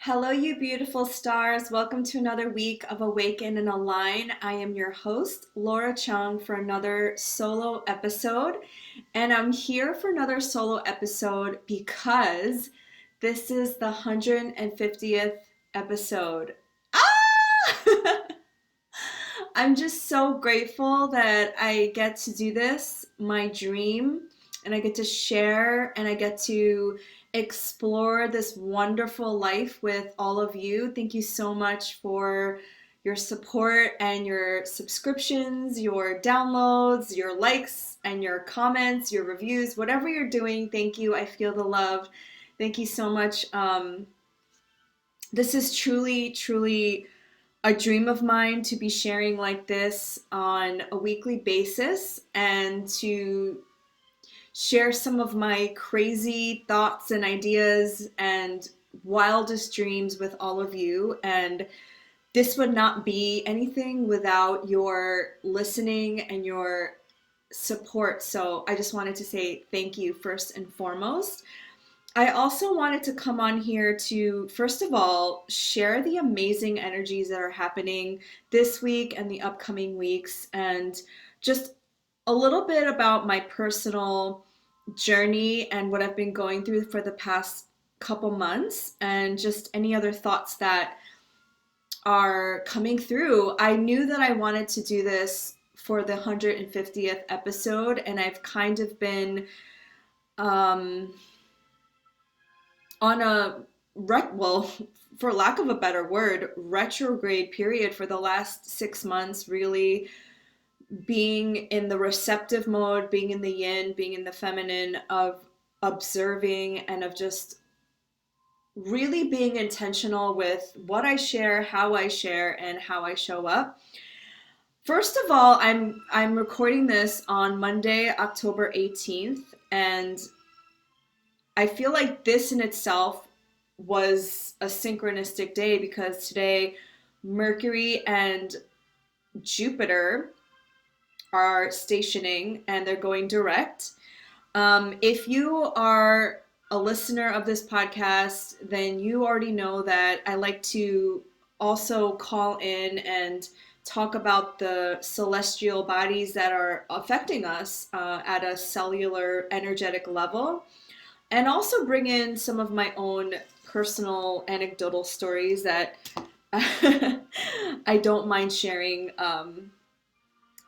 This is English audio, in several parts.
Hello, you beautiful stars. Welcome to another week of Awaken and Align. I am your host, Laura Chung, for another solo episode. And I'm here for another solo episode because this is the 150th episode. Ah! I'm just so grateful that I get to do this, my dream, and I get to share and I get to explore this wonderful life with all of you. Thank you so much for your support and your subscriptions, your downloads, your likes, and your comments, your reviews, whatever you're doing. Thank you. I feel the love. Thank you so much. This is truly a dream of mine to be sharing like this on a weekly basis and to share some of my crazy thoughts and ideas and wildest dreams with all of you. And this would not be anything without your listening and your support. So I just wanted to say thank you first and foremost. I also wanted to come on here to, first of all, share the amazing energies that are happening this week and the upcoming weeks, and just a little bit about my personal journey and what I've been going through for the past couple months, and just any other thoughts that are coming through. I knew that I wanted to do this for the 150th episode, and I've kind of been um, on a well, for lack of a better word, retrograde period for the last 6 months, really being in the receptive mode, being in the yin, being in the feminine, of observing and of just really being intentional with what I share, and how I show up. First of all, I'm recording this on Monday, October 18th, and I feel like this in itself was a synchronistic day because today Mercury and Jupiter are stationing and they're going direct. If you are a listener of this podcast, then you already know that I like to also call in and talk about the celestial bodies that are affecting us at a cellular energetic level, and also bring in some of my own personal anecdotal stories that I don't mind sharing,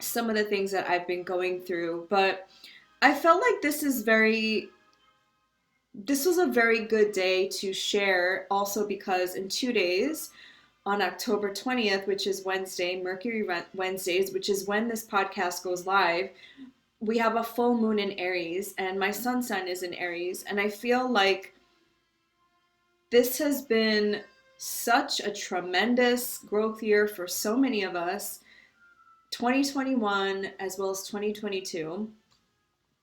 some of the things that I've been going through. But I felt like this was a very good day to share, also because in 2 days, on October 20th, which is Wednesday, Mercury Wednesdays, which is when this podcast goes live, we have a full moon in Aries, and my sun sign is in Aries. And I feel like this has been such a tremendous growth year for so many of us, 2021 as well as 2022.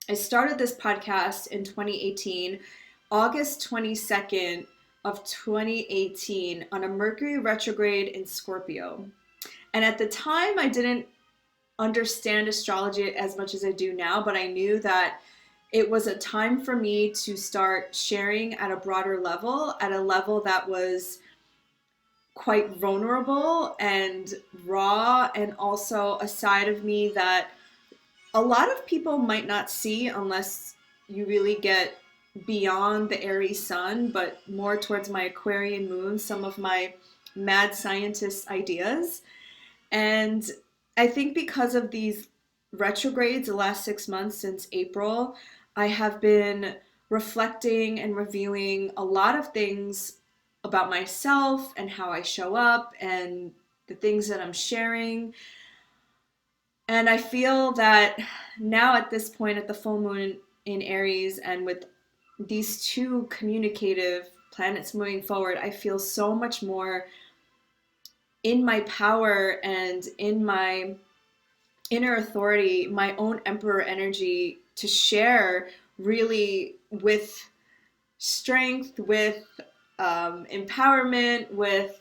I started this podcast in 2018, August 22nd of 2018, on a Mercury retrograde in Scorpio. And at the time, I didn't understand astrology as much as I do now, but I knew that it was a time for me to start sharing at a broader level, at a level that was quite vulnerable and raw, and also a side of me that a lot of people might not see unless you really get beyond the Aries sun, but more towards my Aquarian moon, some of my mad scientist ideas. And I think because of these retrogrades the last 6 months since April, I have been reflecting and reviewing a lot of things about myself and how I show up and the things that I'm sharing. And I feel that now at this point, at the full moon in Aries, and with these two communicative planets moving forward, I feel so much more in my power and in my inner authority, my own emperor energy, to share really with strength, with empowerment, with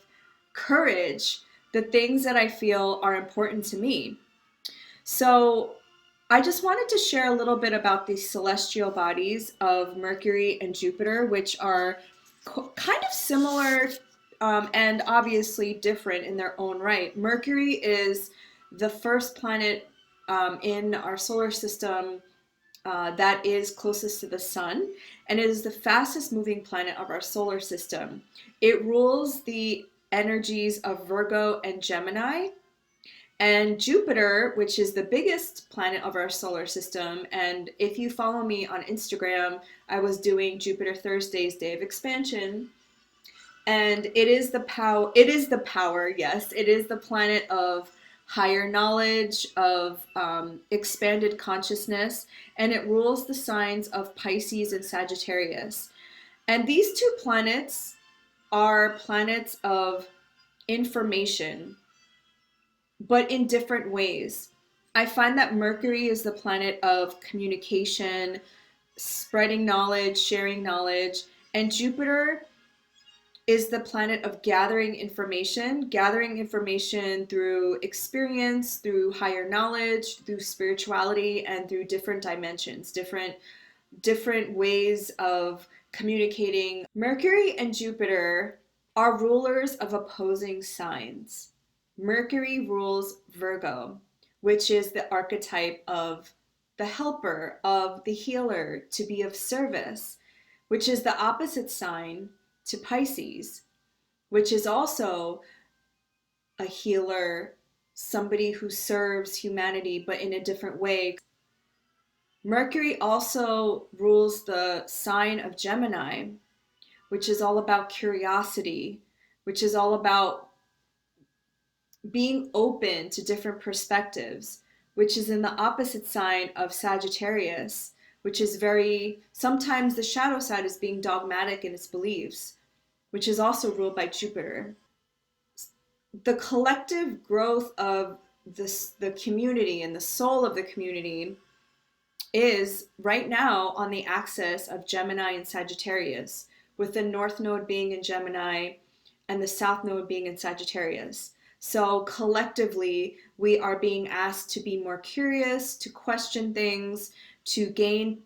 courage, the things that I feel are important to me. So I just wanted to share a little bit about these celestial bodies of Mercury and Jupiter, which are kind of similar and obviously different in their own right. Mercury is the first planet in our solar system that is closest to the sun, and it is the fastest moving planet of our solar system. It rules the energies of Virgo and Gemini. And Jupiter, which is the biggest planet of our solar system, and if you follow me on Instagram, I was doing Jupiter Thursday's Day of Expansion, and it is the power, yes, it is the planet of higher knowledge, of expanded consciousness, and it rules the signs of Pisces and Sagittarius. And these two planets are planets of information, but in different ways. I find that Mercury is the planet of communication, spreading knowledge, sharing knowledge, and Jupiter is the planet of gathering information through experience, through higher knowledge, through spirituality, and through different dimensions, different ways of communicating. Mercury and Jupiter are rulers of opposing signs. Mercury rules Virgo, which is the archetype of the helper, of the healer, to be of service, which is the opposite sign to Pisces, which is also a healer, somebody who serves humanity, but in a different way. Mercury also rules the sign of Gemini, which is all about curiosity, which is all about being open to different perspectives, which is in the opposite sign of Sagittarius, which is sometimes the shadow side is being dogmatic in its beliefs, which is also ruled by Jupiter. The collective growth of the community and the soul of the community is right now on the axis of Gemini and Sagittarius, with the North Node being in Gemini and the South Node being in Sagittarius. So collectively, we are being asked to be more curious, to question things, to gain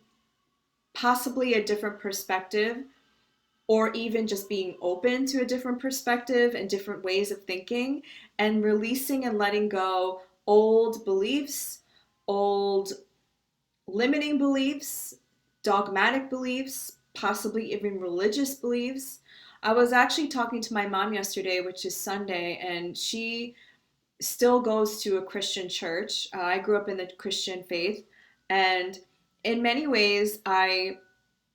possibly a different perspective, or even just being open to a different perspective and different ways of thinking, and releasing and letting go old beliefs, old limiting beliefs, dogmatic beliefs, possibly even religious beliefs. I was actually talking to my mom yesterday, which is Sunday, and she still goes to a Christian church. I grew up in the Christian faith, and in many ways,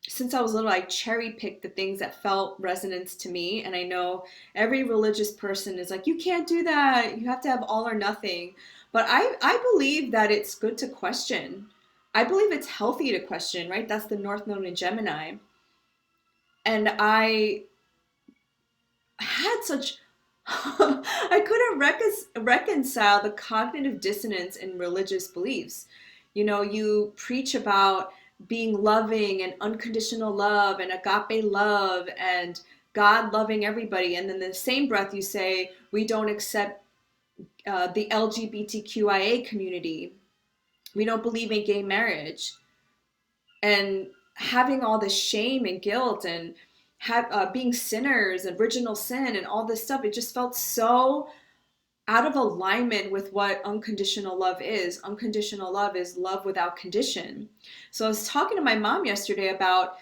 since I was little, I cherry picked the things that felt resonance to me. And I know every religious person is like, you can't do that. You have to have all or nothing. But I believe that it's good to question. I believe it's healthy to question, right? That's the North Node in Gemini. And I had such, I couldn't reconcile the cognitive dissonance in religious beliefs. You preach about being loving and unconditional love and agape love and God loving everybody. And then in the same breath, you say, we don't accept the LGBTQIA community. We don't believe in gay marriage. And having all this shame and guilt and being sinners and original sin and all this stuff, it just felt so out of alignment with what unconditional love is. Unconditional love is love without condition. So I was talking to my mom yesterday about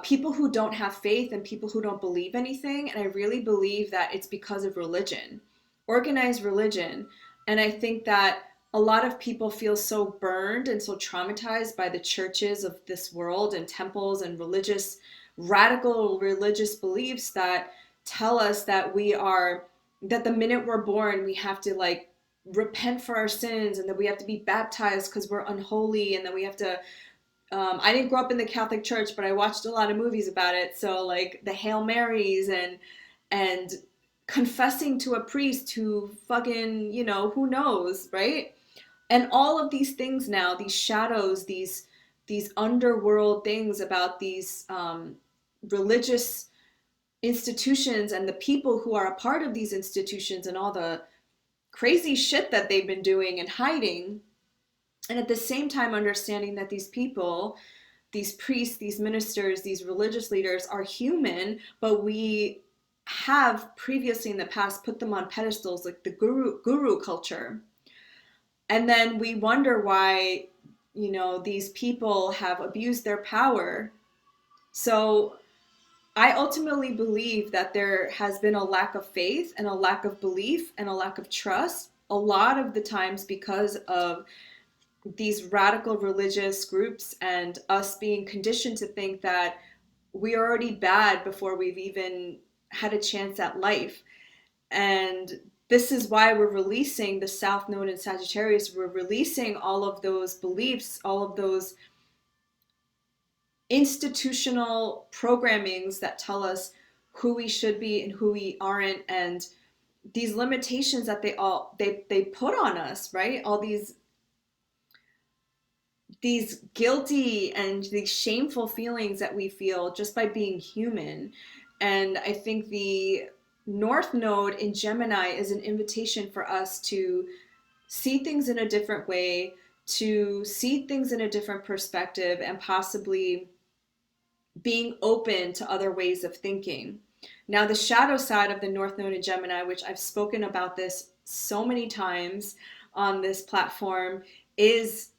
people who don't have faith and people who don't believe anything. And I really believe that it's because of religion, organized religion. And I think that a lot of people feel so burned and so traumatized by the churches of this world and temples and radical religious beliefs that tell us that that the minute we're born, we have to repent for our sins, and that we have to be baptized because we're unholy, and that we have to, I didn't grow up in the Catholic Church, but I watched a lot of movies about it. So the Hail Marys and confessing to a priest who fucking, who knows, right? And all of these things now, these shadows, these underworld things about these religious institutions and the people who are a part of these institutions and all the crazy shit that they've been doing and hiding. And at the same time, understanding that these people, these priests, these ministers, these religious leaders are human, but we have previously in the past put them on pedestals, like the guru culture. And then we wonder why, these people have abused their power. So I ultimately believe that there has been a lack of faith and a lack of belief and a lack of trust a lot of the times because of these radical religious groups and us being conditioned to think that we're already bad before we've even had a chance at life. And this is why we're releasing the South Node in Sagittarius. We're releasing all of those beliefs, all of those institutional programmings that tell us who we should be and who we aren't, and these limitations that they put on us, right? All these guilty and these shameful feelings that we feel just by being human. And I think the North Node in Gemini is an invitation for us to see things in a different way, to see things in a different perspective, and possibly being open to other ways of thinking. Now, the shadow side of the North Node in Gemini, which I've spoken about this so many times on this platform, is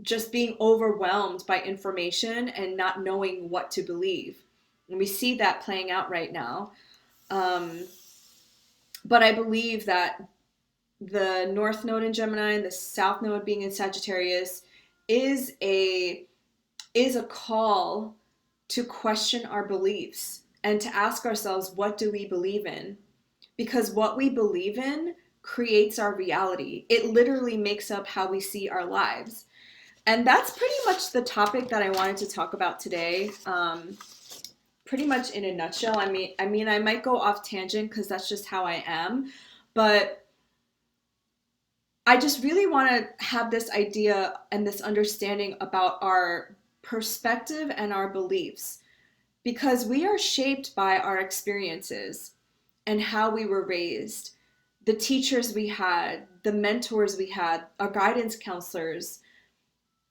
just being overwhelmed by information and not knowing what to believe. And we see that playing out right now. But I believe that the North Node in Gemini and the South Node being in Sagittarius is a call to question our beliefs and to ask ourselves, what do we believe in? Because what we believe in creates our reality. It literally makes up how we see our lives. And that's pretty much the topic that I wanted to talk about today. Pretty much in a nutshell. I mean, I might go off tangent because that's just how I am, but I just really want to have this idea and this understanding about our perspective and our beliefs, because we are shaped by our experiences and how we were raised, the teachers we had, the mentors we had, our guidance counselors,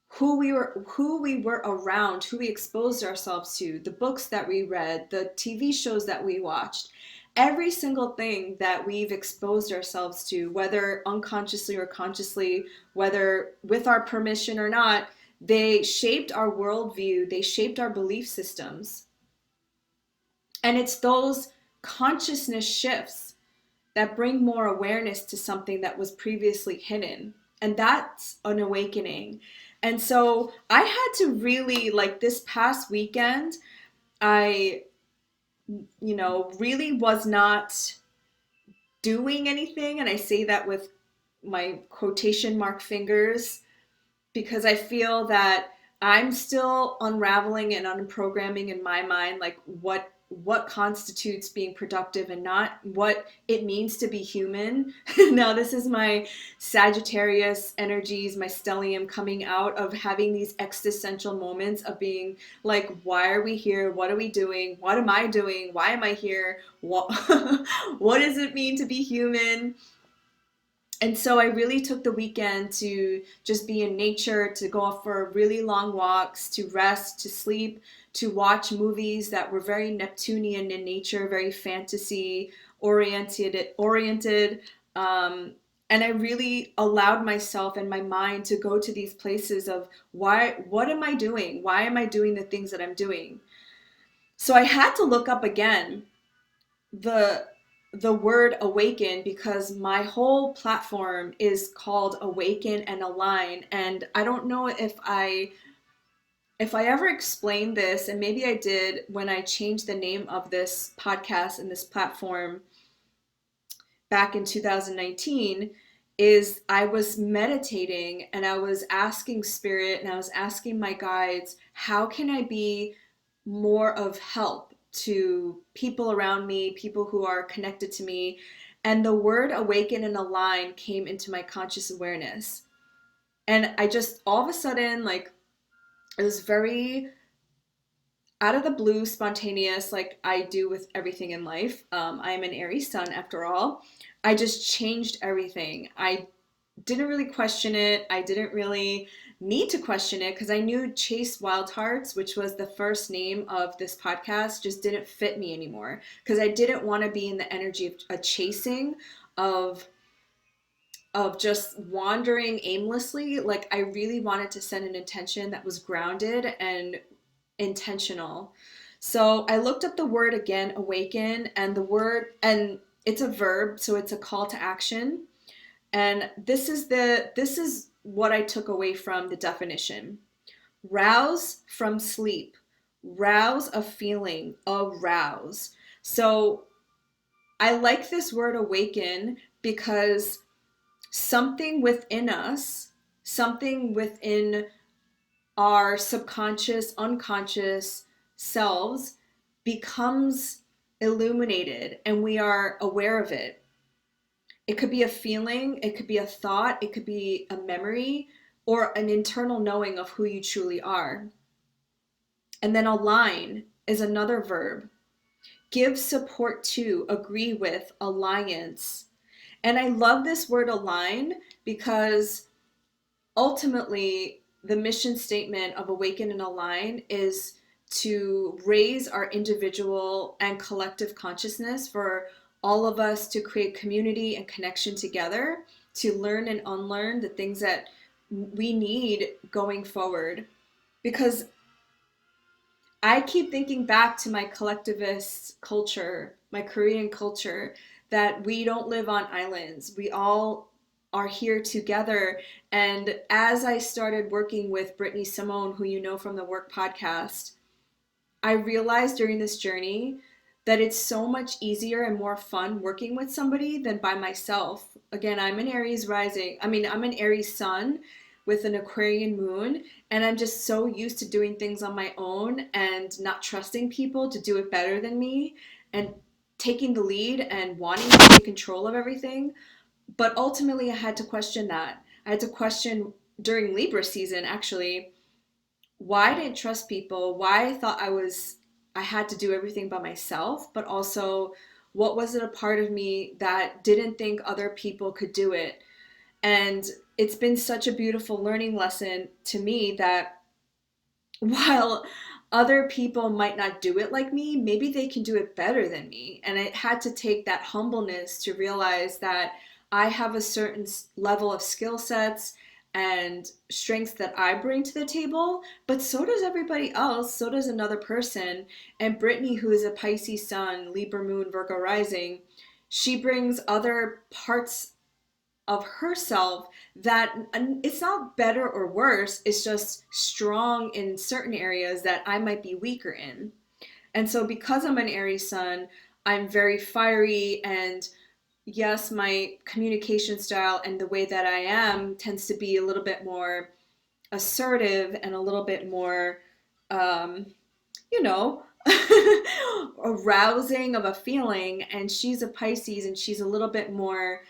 who we were around, who we exposed ourselves to, the books that we read, the TV shows that we watched. Every single thing that we've exposed ourselves to, whether unconsciously or consciously, whether with our permission or not, they shaped our worldview, they shaped our belief systems. And it's those consciousness shifts that bring more awareness to something that was previously hidden. And that's an awakening. And so I had to really, like this past weekend, I, really was not doing anything. And I say that with my quotation mark fingers, because I feel that I'm still unraveling and unprogramming in my mind, like what constitutes being productive and not, what it means to be human. Now, this is my Sagittarius energies, my stellium coming out of having these existential moments of being like, why are we here? What are we doing? What am I doing? Why am I here? What, what does it mean to be human? And so I really took the weekend to just be in nature, to go off for really long walks, to rest, to sleep, to watch movies that were very Neptunian in nature, very fantasy oriented. And I really allowed myself and my mind to go to these places of what am I doing? Why am I doing the things that I'm doing? So I had to look up again the word awaken, because my whole platform is called Awaken and Align. And I don't know if I ever explained this, and maybe I did when I changed the name of this podcast and this platform back in 2019, is I was meditating and I was asking spirit and I was asking my guides, how can I be more of help to people around me, people who are connected to me? And the word awaken and align came into my conscious awareness. And I just, all of a sudden, like, it was very out of the blue, spontaneous, like I do with everything in life. I'm an Aries sun after all. I just changed everything. I didn't really question it. I didn't really need to question it because I knew Chase Wild Hearts, which was the first name of this podcast, just didn't fit me anymore because I didn't want to be in the energy of a chasing of just wandering aimlessly. Like I really wanted to set an intention that was grounded and intentional. So I looked up the word again, awaken, and the word, and it's a verb, so it's a call to action. And this is what I took away from the definition. Rouse from sleep. Rouse a feeling, arouse. So I like this word awaken because something within us, something within our subconscious, unconscious selves becomes illuminated and we are aware of it. It could be a feeling, it could be a thought, it could be a memory, or an internal knowing of who you truly are. And then align is another verb. Give support to, agree with, alliance. And I love this word align because ultimately the mission statement of Awaken and Align is to raise our individual and collective consciousness for all of us to create community and connection together, to learn and unlearn the things that we need going forward. Because I keep thinking back to my collectivist culture, my Korean culture, that we don't live on islands. We all are here together. And as I started working with Brittany Simone, who you know from the Work podcast, I realized during this journey that it's so much easier and more fun working with somebody than by myself. Again, I'm an Aries rising. I mean, I'm an Aries sun with an Aquarian moon, and I'm just so used to doing things on my own and not trusting people to do it better than me and taking the lead and wanting to take control of everything. But ultimately, I had to question that. I had to question during Libra season, actually, why I didn't trust people, why I thought I had to do everything by myself, but also what was it a part of me that didn't think other people could do it. And it's been such a beautiful learning lesson to me that while other people might not do it like me, maybe they can do it better than me. And I had to take that humbleness to realize that I have a certain level of skill sets and strengths that I bring to the table, but so does everybody else, so does another person. And Brittany, who is a Pisces sun, Libra moon, Virgo rising, she brings other parts of herself that it's not better or worse, it's just strong in certain areas that I might be weaker in. And so because I'm an Aries sun, I'm very fiery, and yes, my communication style and the way that I am tends to be a little bit more assertive and a little bit more um, you know, arousing of a feeling. And she's a Pisces and she's a little bit more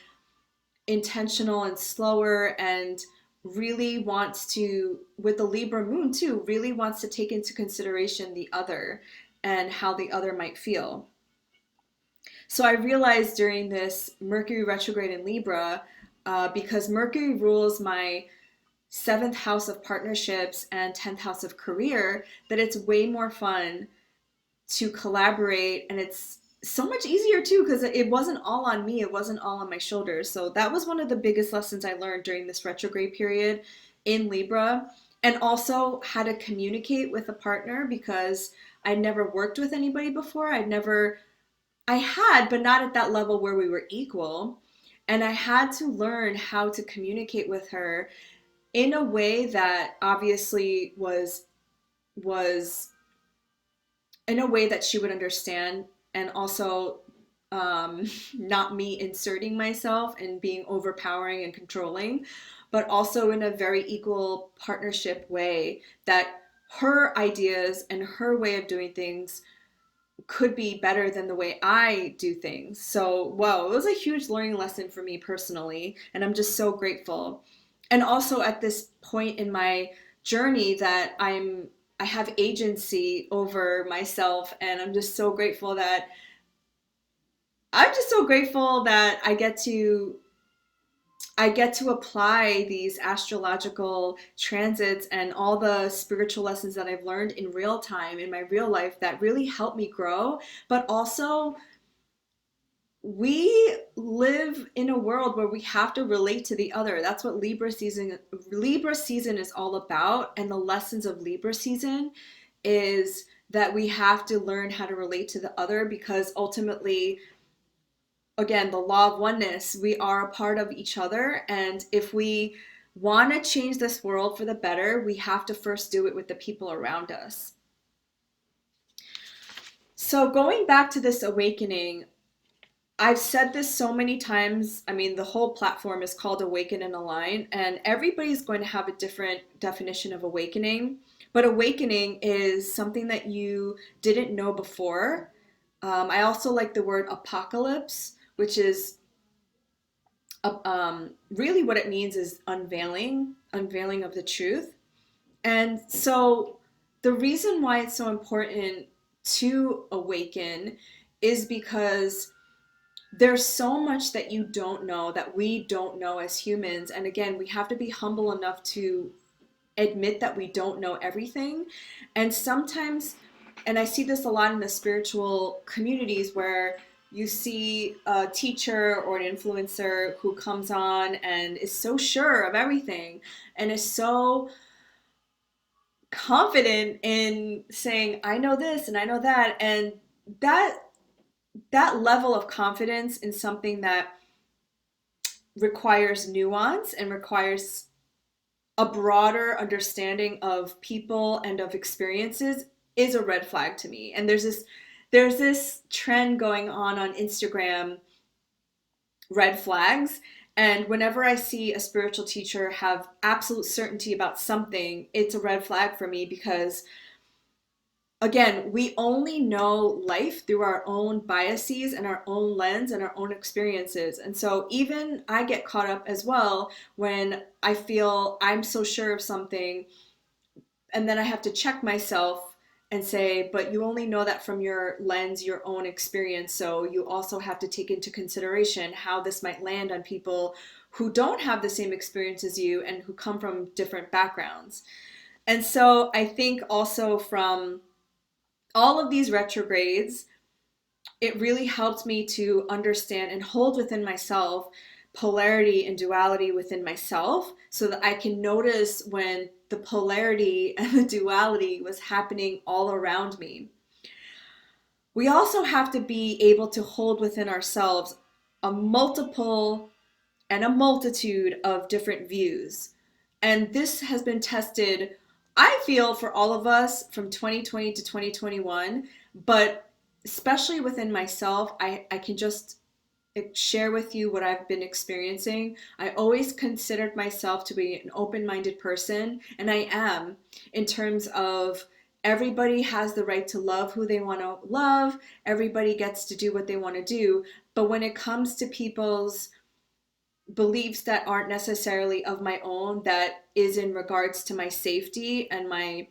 intentional and slower, and really wants to, with the Libra moon too, really wants to take into consideration the other and how the other might feel. So I realized during this Mercury retrograde in Libra, because Mercury rules my seventh house of partnerships and 10th house of career, that it's way more fun to collaborate, and it's so much easier too because it wasn't all on me, it wasn't all on my shoulders. So that was one of the biggest lessons I learned during this retrograde period in Libra. And also how to communicate with a partner, because I'd never worked with anybody before. I had, but not at that level where we were equal. And I had to learn how to communicate with her in a way that obviously was in a way that she would understand, and also not me inserting myself and being overpowering and controlling, but also in a very equal partnership way that her ideas and her way of doing things could be better than the way I do things. So, whoa, it was a huge learning lesson for me personally, and I'm just so grateful. And also at this point in my journey that I have agency over myself, and I'm just so grateful that I get to I get to apply these astrological transits and all the spiritual lessons that I've learned in real time in my real life that really help me grow. But also, we live in a world where we have to relate to the other. That's what Libra season is all about. And the lessons of Libra season is that we have to learn how to relate to the other, because ultimately, again, the law of oneness, we are a part of each other. And if we want to change this world for the better, we have to first do it with the people around us. So going back to this awakening, I've said this so many times. I mean, the whole platform is called Awaken and Align, and everybody's going to have a different definition of awakening. But awakening is something that you didn't know before. I also like the word apocalypse, which is really what it means is unveiling of the truth. And so the reason why it's so important to awaken is because there's so much that you don't know, that we don't know as humans. And again, we have to be humble enough to admit that we don't know everything. And sometimes, and I see this a lot in the spiritual communities, where you see a teacher or an influencer who comes on and is so sure of everything and is so confident in saying, I know this and I know that. And that level of confidence in something that requires nuance and requires a broader understanding of people and of experiences is a red flag to me. And there's this trend going on Instagram, red flags. And whenever I see a spiritual teacher have absolute certainty about something, it's a red flag for me, because again, we only know life through our own biases and our own lens and our own experiences. And so even I get caught up as well when I feel I'm so sure of something, and then I have to check myself and say, but you only know that from your lens, your own experience. So you also have to take into consideration how this might land on people who don't have the same experience as you and who come from different backgrounds. And so I think also from all of these retrogrades, it really helped me to understand and hold within myself polarity and duality within myself, so that I can notice when the polarity and the duality was happening all around me. We also have to be able to hold within ourselves a multiple and a multitude of different views. And this has been tested, I feel, for all of us from 2020 to 2021, but especially within myself, I can just share with you what I've been experiencing. I always considered myself to be an open-minded person, and I am, in terms of everybody has the right to love who they want to love, everybody gets to do what they want to do. But when it comes to people's beliefs that aren't necessarily of my own, that is in regards to my safety and my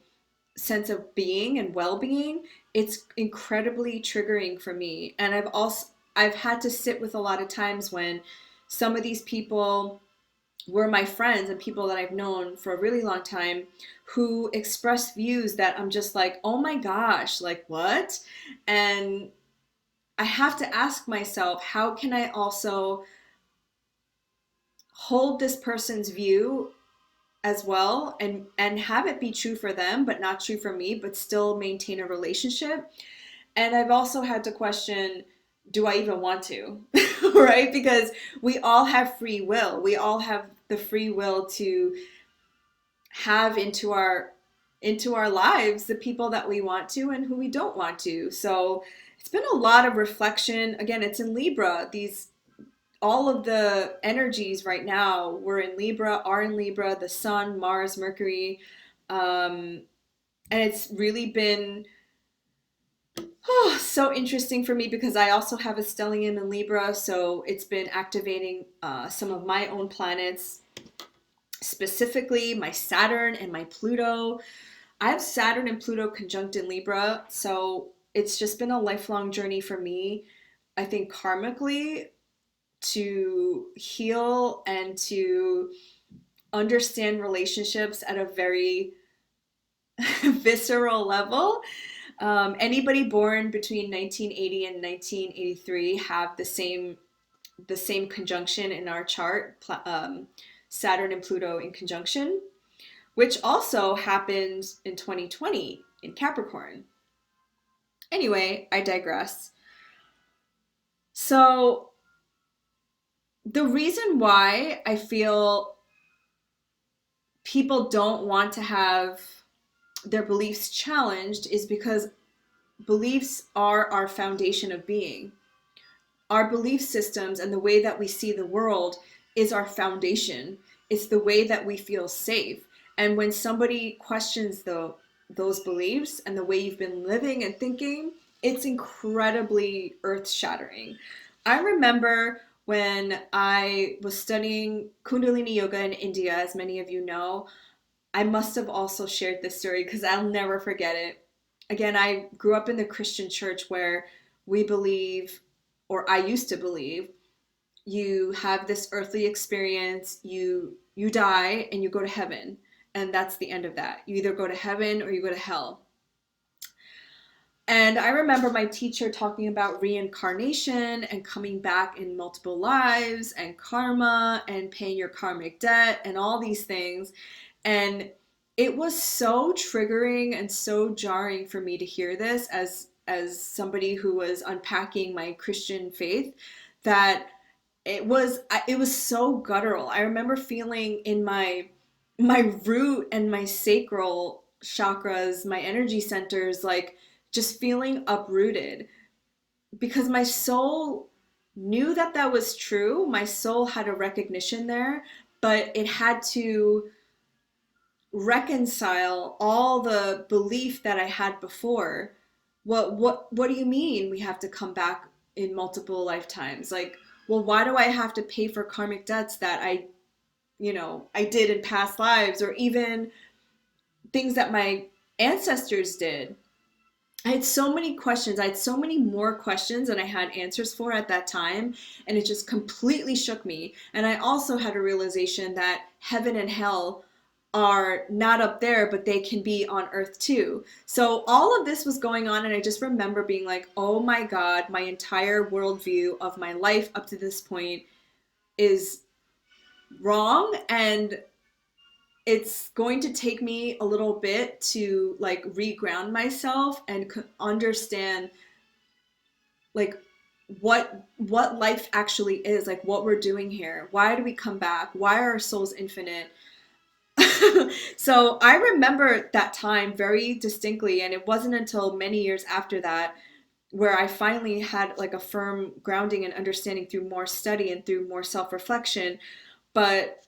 sense of being and well-being, it's incredibly triggering for me. And I've had to sit with a lot of times when some of these people were my friends and people that I've known for a really long time, who express views that I'm just like, oh my gosh, like what? And I have to ask myself, how can I also hold this person's view as well, and have it be true for them but not true for me, but still maintain a relationship? And I've also had to question, do I even want to? Right? Because we all have free will. We all have the free will to have into our lives the people that we want to and who we don't want to. So it's been a lot of reflection. Again, it's in Libra. These all of the energies right now are in Libra, the Sun, Mars, Mercury. And it's really been so interesting for me, because I also have a stellium in Libra. So it's been activating some of my own planets, specifically my Saturn and my Pluto. I have Saturn and Pluto conjunct in Libra. So it's just been a lifelong journey for me, I think karmically, to heal and to understand relationships at a very visceral level. Anybody born between 1980 and 1983 have the same conjunction in our chart, Saturn and Pluto in conjunction, which also happened in 2020 in Capricorn. Anyway, I digress. So the reason why I feel people don't want to have their beliefs challenged is because beliefs are our foundation of being. Our belief systems and the way that we see the world is our foundation. It's the way that we feel safe. And when somebody questions those beliefs and the way you've been living and thinking, it's incredibly earth-shattering. I remember when I was studying Kundalini Yoga in India, as many of you know. I must have also shared this story because I'll never forget it. Again, I grew up in the Christian church where we believe, or I used to believe, you have this earthly experience, you die and you go to heaven, and that's the end of that. You either go to heaven or you go to hell. And I remember my teacher talking about reincarnation and coming back in multiple lives and karma and paying your karmic debt and all these things. And it was so triggering and so jarring for me to hear this as somebody who was unpacking my Christian faith, that it was so guttural. I remember feeling in my root and my sacral chakras, my energy centers, like just feeling uprooted, because my soul knew that that was true. My soul had a recognition there, but it had to reconcile all the belief that I had before. What do you mean we have to come back in multiple lifetimes? Like, well, why do I have to pay for karmic debts that I did in past lives, or even things that my ancestors did? I had so many questions. I had so many more questions than I had answers for at that time. And it just completely shook me. And I also had a realization that heaven and hell are not up there, but they can be on earth too. So all of this was going on. And I just remember being like, oh my God, my entire worldview of my life up to this point is wrong. And it's going to take me a little bit to like reground myself and understand like what life actually is, like what we're doing here. Why do we come back? Why are our souls infinite? So I remember that time very distinctly, and it wasn't until many years after that where I finally had like a firm grounding and understanding through more study and through more self-reflection. But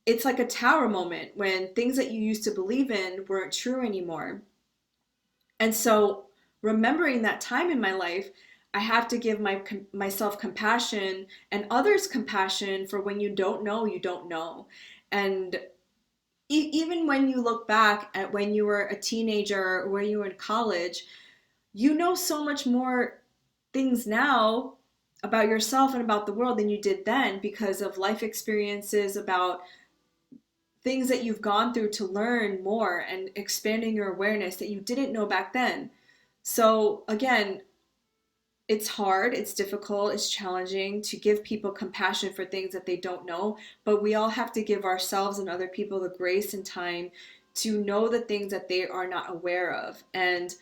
it's like a tower moment when things that you used to believe in weren't true anymore. And so remembering that time in my life, I have to give myself compassion and others compassion for when you don't know, you don't know. And even when you look back at when you were a teenager or when you were in college, you know so much more things now about yourself and about the world than you did then, because of life experiences, about things that you've gone through to learn more and expanding your awareness that you didn't know back then. So again, it's hard, it's difficult, it's challenging to give people compassion for things that they don't know, but we all have to give ourselves and other people the grace and time to know the things that they are not aware of. And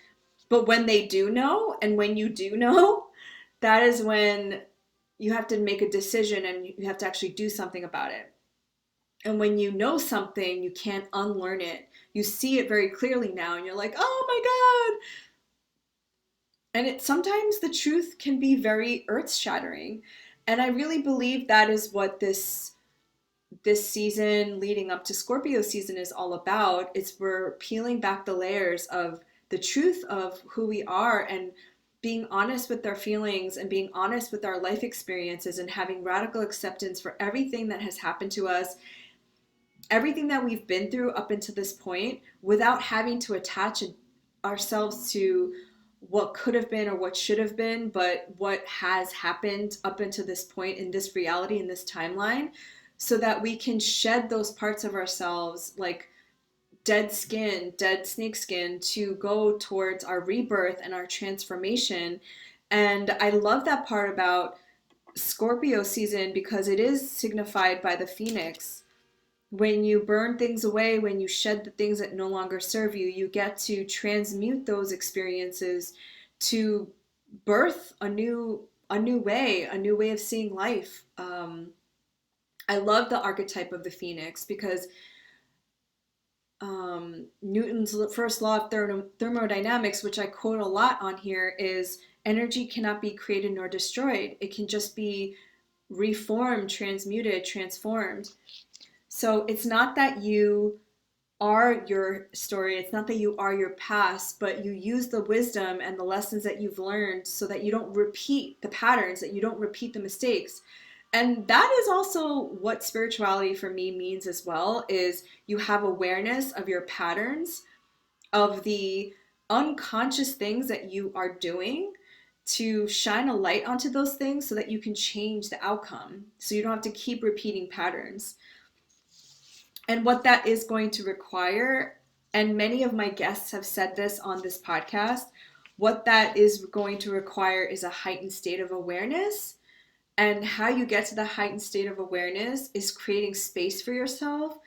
but when they do know, and when you do know, that is when you have to make a decision and you have to actually do something about it. And when you know something, you can't unlearn it. You see it very clearly now and you're like, oh my God. And sometimes the truth can be very earth-shattering. And I really believe that is what this season leading up to Scorpio season is all about. It's we're peeling back the layers of the truth of who we are, and being honest with our feelings and being honest with our life experiences, and having radical acceptance for everything that has happened to us, everything that we've been through up until this point, without having to attach ourselves to what could have been or what should have been, but what has happened up until this point in this reality, in this timeline, so that we can shed those parts of ourselves, like dead skin, dead snake skin, to go towards our rebirth and our transformation. And I love that part about Scorpio season because it is signified by the phoenix. When you burn things away, when you shed the things that no longer serve you, you get to transmute those experiences to birth a new way of seeing life. I love the archetype of the phoenix because Newton's first law of thermodynamics, which I quote a lot on here, is energy cannot be created nor destroyed. It can just be reformed, transmuted, transformed. So it's not that you are your story, it's not that you are your past, but you use the wisdom and the lessons that you've learned so that you don't repeat the patterns, that you don't repeat the mistakes. And that is also what spirituality for me means as well, is you have awareness of your patterns, of the unconscious things that you are doing, to shine a light onto those things so that you can change the outcome, so you don't have to keep repeating patterns. And what that is going to require, and many of my guests have said this on this podcast, what that is going to require is a heightened state of awareness. And how you get to the heightened state of awareness is creating space for yourself,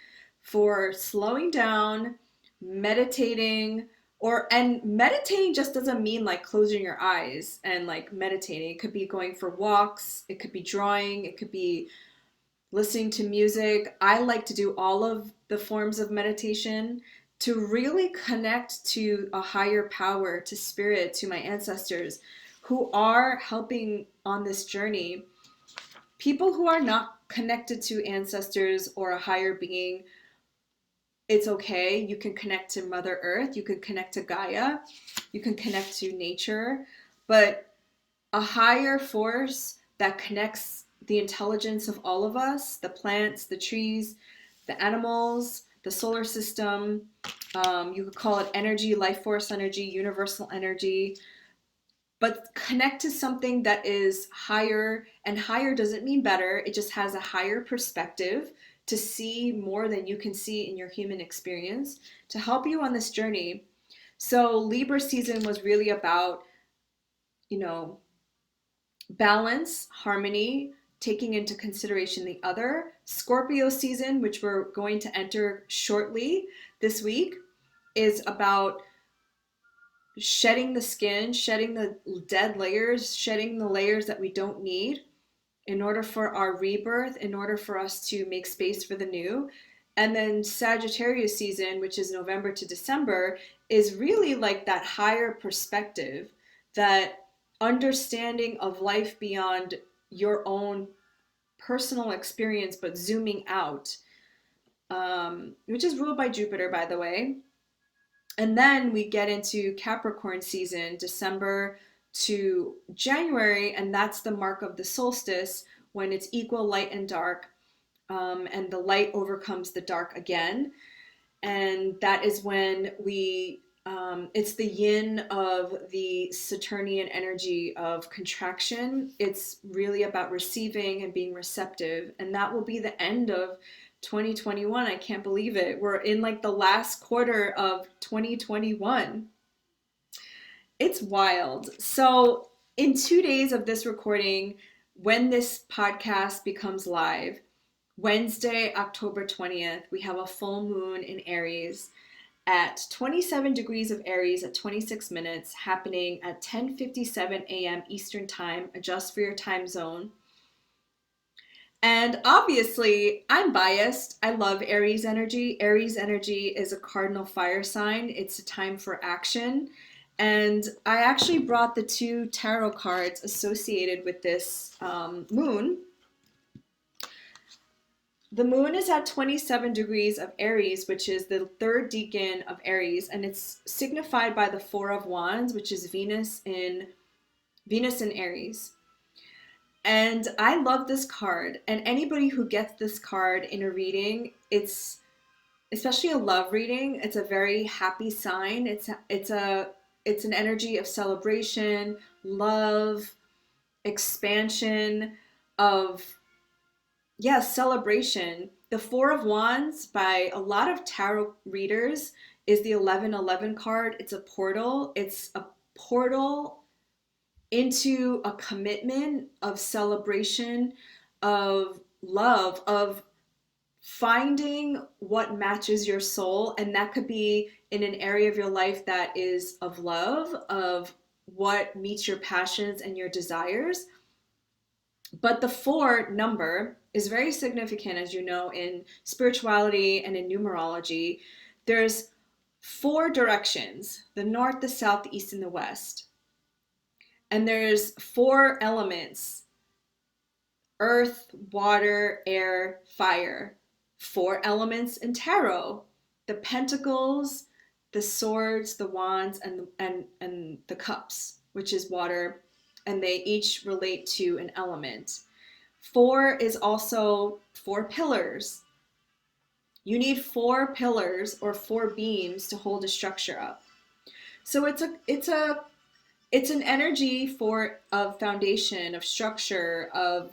for slowing down, meditating, and meditating just doesn't mean like closing your eyes and like meditating. It could be going for walks, it could be drawing, it could be listening to music. I like to do all of the forms of meditation to really connect to a higher power, to spirit, to my ancestors who are helping on this journey. People who are not connected to ancestors or a higher being, it's okay. You can connect to Mother Earth, you can connect to Gaia, you can connect to nature, but a higher force that connects the intelligence of all of us, the plants, the trees, the animals, the solar system. You could call it energy, life force energy, universal energy, but connect to something that is higher. And higher doesn't mean better, it just has a higher perspective to see more than you can see in your human experience to help you on this journey. So Libra season was really about, you know, balance, harmony, taking into consideration the other. Scorpio season, which we're going to enter shortly this week, is about shedding the skin, shedding the dead layers, shedding the layers that we don't need in order for our rebirth, in order for us to make space for the new. And then Sagittarius season, which is November to December, is really like that higher perspective, that understanding of life beyond your own personal experience, but zooming out, which is ruled by Jupiter, by the way. And then we get into Capricorn season, December to January, and that's the mark of the solstice, when it's equal light and dark, and the light overcomes the dark again. And that is when it's the yin of the Saturnian energy of contraction. It's really about receiving and being receptive. And that will be the end of 2021. I can't believe it. We're in like the last quarter of 2021. It's wild. So, in 2 days of this recording, when this podcast becomes live, Wednesday, October 20th, we have a full moon in Aries at 27 degrees of Aries at 26 minutes, happening at 10:57 a.m. Eastern Time. Adjust for your time zone. And obviously, I'm biased. I love Aries energy. Aries energy is a cardinal fire sign. It's a time for action. And I actually brought the 2 tarot cards associated with this moon. The moon is at 27 degrees of Aries, which is the 3rd decan of Aries, and it's signified by the 4 of Wands, which is Venus in Aries. And I love this card, and anybody who gets this card in a reading, it's especially a love reading, it's a very happy sign. It's a it's an energy of celebration, love, expansion, of, celebration. The Four of Wands by a lot of tarot readers is the 1111 card. It's a portal. It's a portal into a commitment of celebration, of love, of finding what matches your soul. And that could be in an area of your life that is of love, of what meets your passions and your desires. But the four number is very significant, as you know, in spirituality and in numerology. There's four directions: the north, the south, the east, and the west. And there's four elements: earth, water, air, fire. Four elements in tarot: the pentacles, the swords, the wands, and the cups, which is water, and they each relate to an element. Four is also four pillars. You need four pillars or four beams to hold a structure up. So it's an energy for of foundation, of structure, of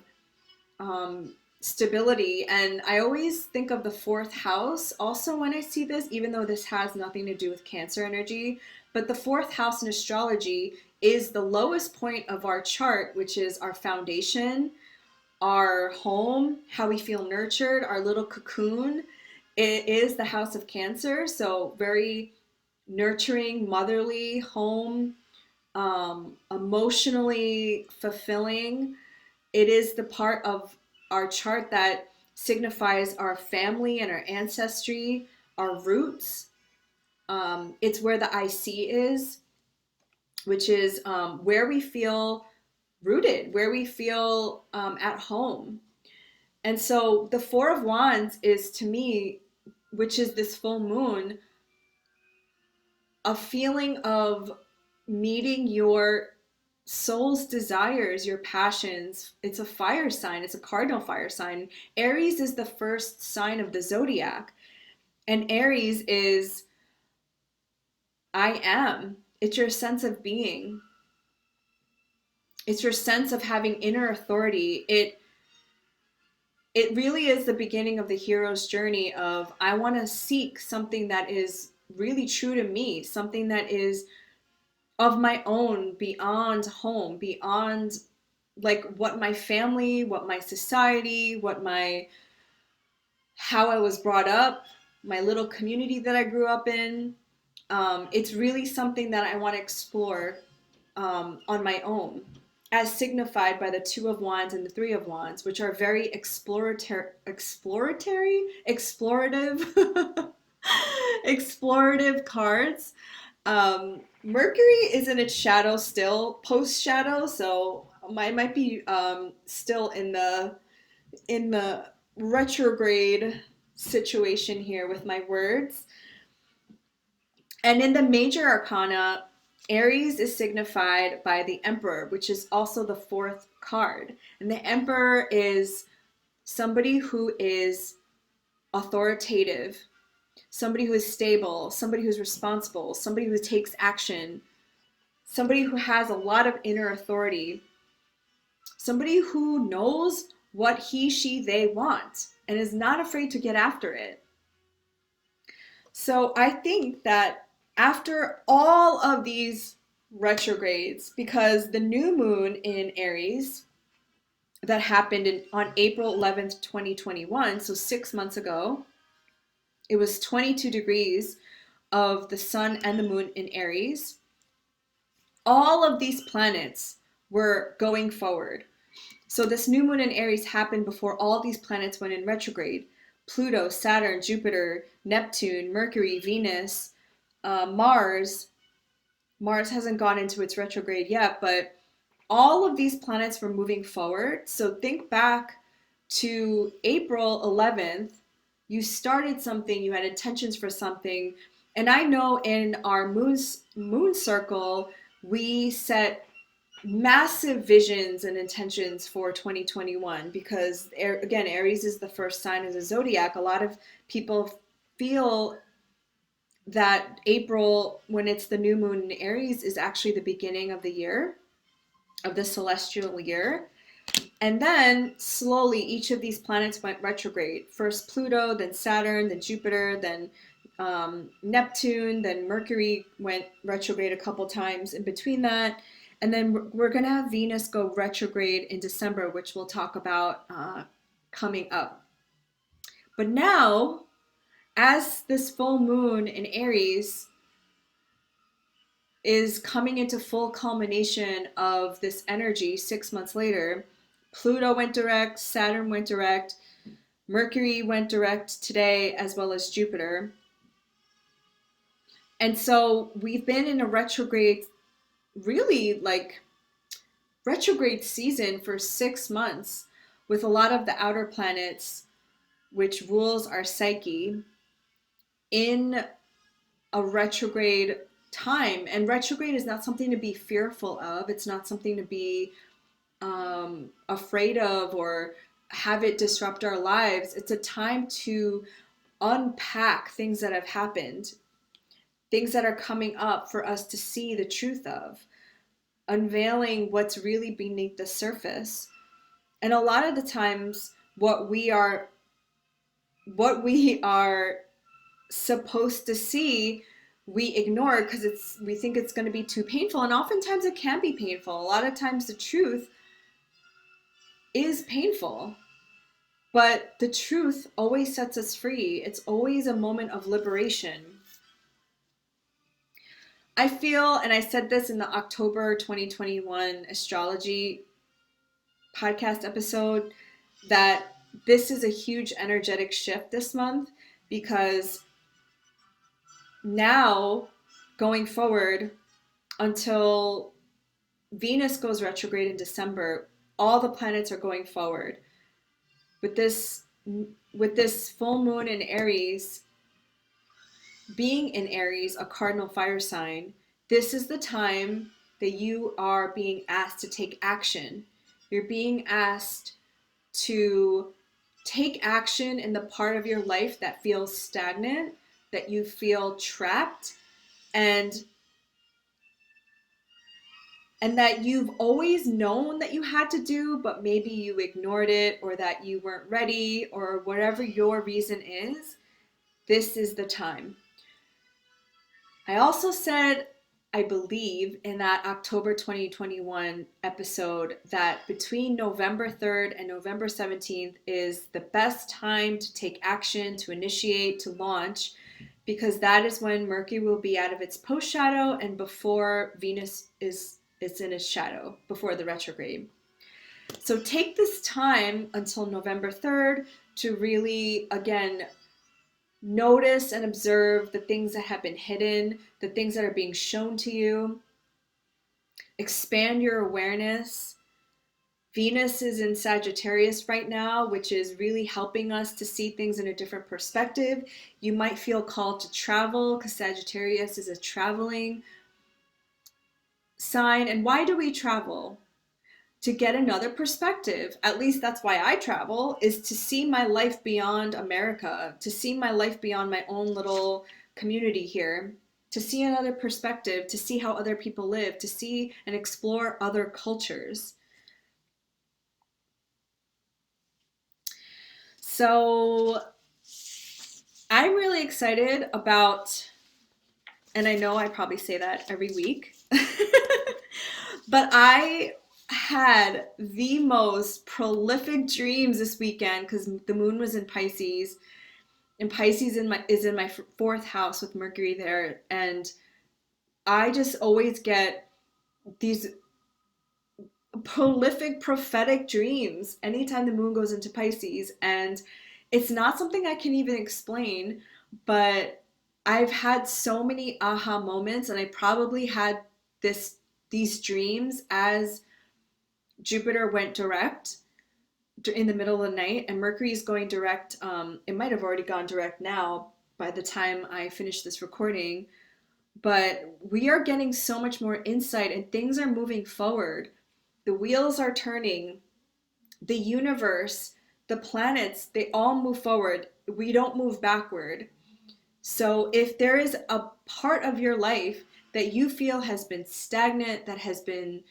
stability. And I always think of the fourth house also when I see this, even though this has nothing to do with Cancer energy. But the fourth house in astrology is the lowest point of our chart, which is our foundation, our home, how we feel nurtured, our little cocoon. It is the house of Cancer, so very nurturing, motherly home, emotionally fulfilling. It is the part of our chart that signifies our family and our ancestry, our roots. It's where the IC is, which is where we feel rooted, where we feel at home. And so the Four of Wands is, to me, which is this full moon, a feeling of meeting your soul's desires, your passions. It's a fire sign. It's a cardinal fire sign. Aries is the first sign of the zodiac. And Aries is I am. It's your sense of being. It's your sense of having inner authority. It really is the beginning of the hero's journey of, I want to seek something that is really true to me, something that is of my own, beyond home, beyond like what my family, what my society, how I was brought up, my little community that I grew up in. It's really something that I want to explore on my own, as signified by the Two of Wands and the Three of Wands, which are very explorative, explorative cards. Mercury is in its shadow still, post shadow, so I might be still in the retrograde situation here with my words. And in the major arcana, Aries is signified by the Emperor, which is also the fourth card. And the Emperor is somebody who is authoritative, somebody who is stable, somebody who's responsible, somebody who takes action, somebody who has a lot of inner authority, somebody who knows what he, she, they want and is not afraid to get after it. So I think that after all of these retrogrades, because the new moon in Aries that happened on April 11th, 2021, so 6 months ago, it was 22 degrees of the sun and the moon in Aries. All of these planets were going forward. So this new moon in Aries happened before all these planets went in retrograde. Pluto, Saturn, Jupiter, Neptune, Mercury, Venus, Mars. Mars hasn't gone into its retrograde yet, but all of these planets were moving forward. So think back to April 11th. You started something, you had intentions for something. And I know in our moon circle, we set massive visions and intentions for 2021 because, again, Aries is the first sign of the zodiac. A lot of people feel that April, when it's the new moon in Aries, is actually the beginning of the year, of the celestial year. And then slowly each of these planets went retrograde. First Pluto, then Saturn, then Jupiter, then Neptune, then Mercury went retrograde a couple times in between that. And then we're going to have Venus go retrograde in December, which we'll talk about coming up. But now, as this full moon in Aries is coming into full culmination of this energy 6 months later, Pluto went direct, Saturn went direct, Mercury went direct today, as well as Jupiter. And so we've been in a retrograde, really like retrograde season for 6 months with a lot of the outer planets, which rules our psyche, in a retrograde time. And retrograde is not something to be fearful of. It's not something to be afraid of or have it disrupt our lives. It's a time to unpack things that have happened, things that are coming up for us to see the truth of, unveiling what's really beneath the surface. And a lot of the times what we are supposed to see, we ignore because we think it's going to be too painful, and oftentimes it can be painful. A lot of times the truth is painful, but the truth always sets us free. It's always a moment of liberation. I feel, and I said this in the October 2021 astrology podcast episode, that this is a huge energetic shift this month, because now going forward until Venus goes retrograde in December, all the planets are going forward. With this full moon in Aries, being in Aries, a cardinal fire sign, this is the time that you are being asked to take action. You're being asked to take action in the part of your life that feels stagnant, that you feel trapped, and that you've always known that you had to do, but maybe you ignored it, or that you weren't ready, or whatever your reason is. This is the time. I also said, I believe, in that October 2021 episode that between November 3rd and November 17th is the best time to take action, to initiate, to launch, because that is when Mercury will be out of its post shadow and before Venus is in its shadow, before the retrograde. So take this time until November 3rd to really, again, notice and observe the things that have been hidden, the things that are being shown to you. Expand your awareness. Venus is in Sagittarius right now, which is really helping us to see things in a different perspective. You might feel called to travel because Sagittarius is a traveling sign. And why do we travel? To get another perspective. At least that's why I travel, is to see my life beyond America, to see my life beyond my own little community here, to see another perspective, to see how other people live, to see and explore other cultures. So I'm really excited about, and I know I probably say that every week, but I had the most prolific dreams this weekend because the moon was in Pisces, and Pisces is in my fourth house with Mercury there, and I just always get these prolific prophetic dreams anytime the moon goes into Pisces, and it's not something I can even explain, but I've had so many aha moments, and I probably had these dreams as Jupiter went direct in the middle of the night, and Mercury is going direct. It might have already gone direct now by the time I finish this recording, but we are getting so much more insight and things are moving forward. The wheels are turning. The universe, the planets, they all move forward. We don't move backward. So if there is a part of your life that you feel has been stagnant, that has been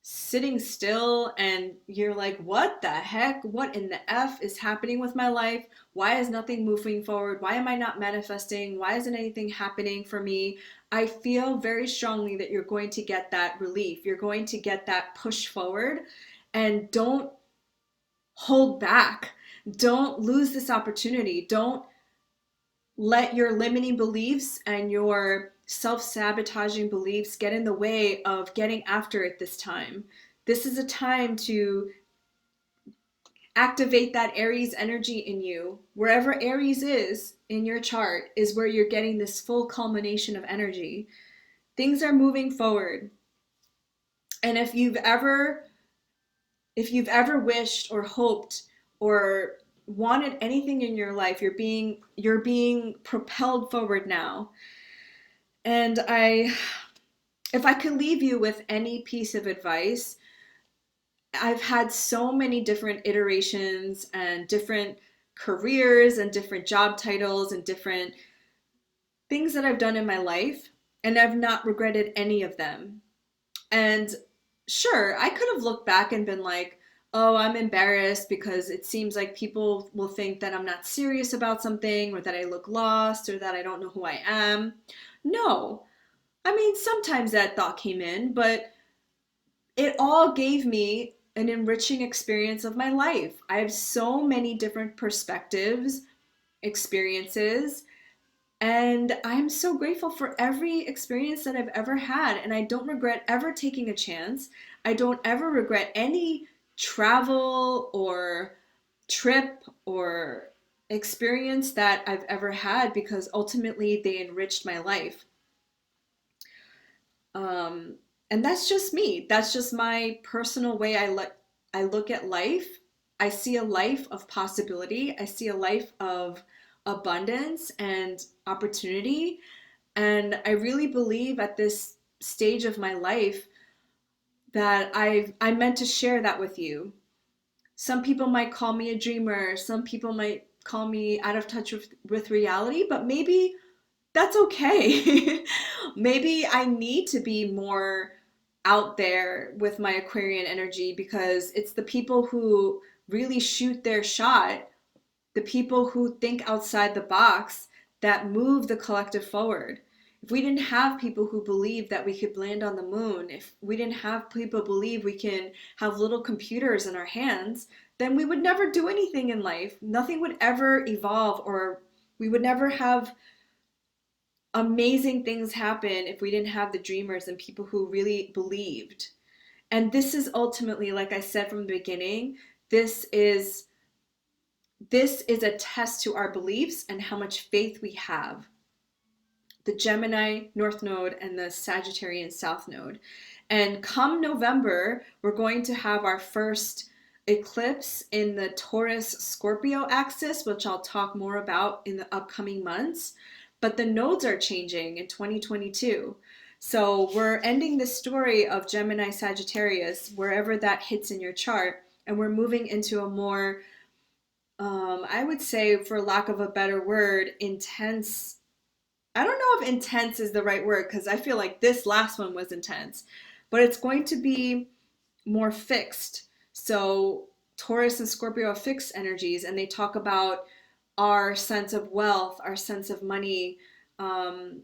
sitting still, and you're like, what the heck? What in the F is happening with my life? Why is nothing moving forward? Why am I not manifesting? Why isn't anything happening for me? I feel very strongly that you're going to get that relief. You're going to get that push forward, and don't hold back. Don't lose this opportunity. Don't let your limiting beliefs and your self-sabotaging beliefs get in the way of getting after it this time. This is a time to activate that Aries energy in you. Wherever Aries is in your chart is where you're getting this full culmination of energy. Things are moving forward. And if you've ever wished or hoped or wanted anything in your life, you're being propelled forward now. And if I could leave you with any piece of advice, I've had so many different iterations and different careers and different job titles and different things that I've done in my life, and I've not regretted any of them. And sure, I could have looked back and been like, oh, I'm embarrassed because it seems like people will think that I'm not serious about something, or that I look lost, or that I don't know who I am. No. I mean, sometimes that thought came in, but it all gave me an enriching experience of my life. I have so many different perspectives, experiences, and I'm so grateful for every experience that I've ever had. And I don't regret ever taking a chance. I don't ever regret any travel or trip or experience that I've ever had, because ultimately they enriched my life. Um, and that's just me. That's just my personal way I look at life. I see a life of possibility. I see a life of abundance and opportunity. And I really believe at this stage of my life that I'm meant to share that with you. Some people might call me a dreamer. Some people might call me out of touch with reality, but maybe that's okay. Maybe I need to be more out there with my Aquarian energy, because it's the people who really shoot their shot, the people who think outside the box, that move the collective forward. If we didn't have people who believe that we could land on the moon, if we didn't have people believe we can have little computers in our hands, then we would never do anything in life. Nothing would ever evolve, or we would never have amazing things happen if we didn't have the dreamers and people who really believed. And this is ultimately, like I said from the beginning, this is this is a test to our beliefs and how much faith we have. The Gemini North Node and the Sagittarian South Node. And come November, we're going to have our first eclipse in the Taurus Scorpio axis, which I'll talk more about in the upcoming months. But the nodes are changing in 2022. So we're ending the story of Gemini Sagittarius, wherever that hits in your chart, and we're moving into a more, I would say, for lack of a better word, intense. I don't know if intense is the right word, because I feel like this last one was intense, but it's going to be more fixed. So Taurus and Scorpio are fixed energies, and they talk about our sense of wealth, our sense of money, um,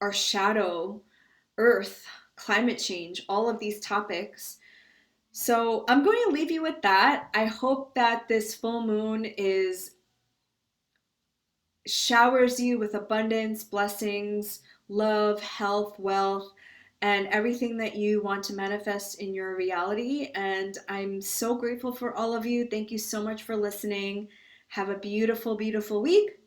our shadow, earth, climate change, all of these topics. So I'm going to leave you with that. I hope that this full moon is showers you with abundance, blessings, love, health, wealth, and everything that you want to manifest in your reality. And I'm so grateful for all of you. Thank you so much for listening. Have a beautiful, beautiful week.